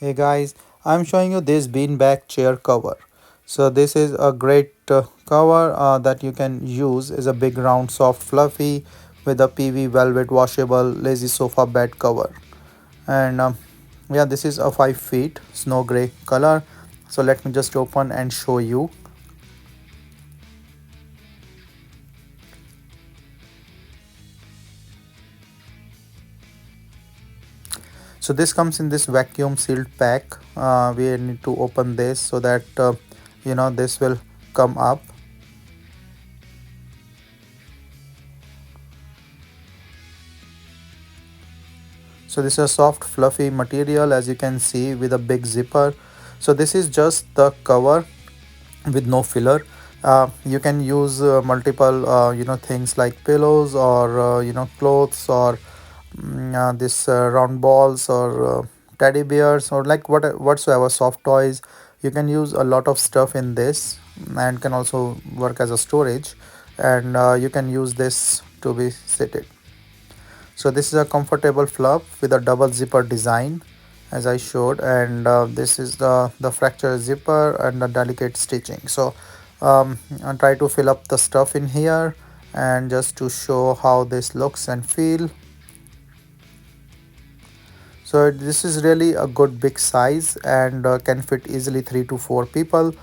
Hey guys, I'm showing you this beanbag chair cover. So this is a great cover that you can use. Is a big round soft fluffy with a PV velvet washable lazy sofa bed cover. And yeah, this is a 5 feet snow gray color. So let me just open and show you. So this comes in this vacuum sealed pack. We need to open this so that this will come up. So this is a soft fluffy material as you can see with a big zipper. So this is just the cover with no filler. You can use multiple things like pillows or clothes or this round balls or teddy bears or like whatsoever soft toys. You can use a lot of stuff in this and can also work as a storage, and you can use this to be seated. So this is a comfortable fluff with a double zipper design as I showed, and this is the fracture zipper and the delicate stitching. So I try to fill up the stuff in here and just to show how this looks and feel. So this is really a good big size and can fit easily 3 to 4 people.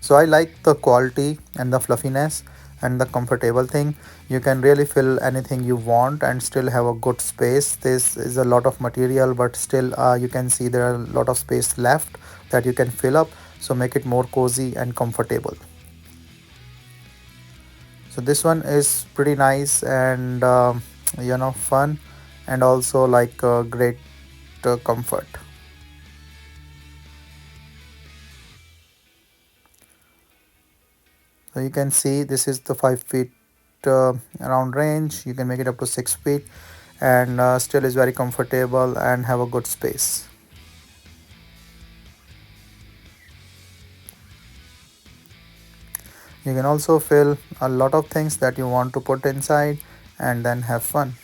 So I like the quality and the fluffiness and the comfortable thing. You can really fill anything you want and still have a good space. This is a lot of material, but still you can see there are a lot of space left that you can fill up. So make it more cozy and comfortable. So this one is pretty nice and fun, and also like great comfort. So you can see this is the 5 feet around range. You can make it up to 6 feet and still is very comfortable and have a good space. You can also fill a lot of things that you want to put inside and then have fun.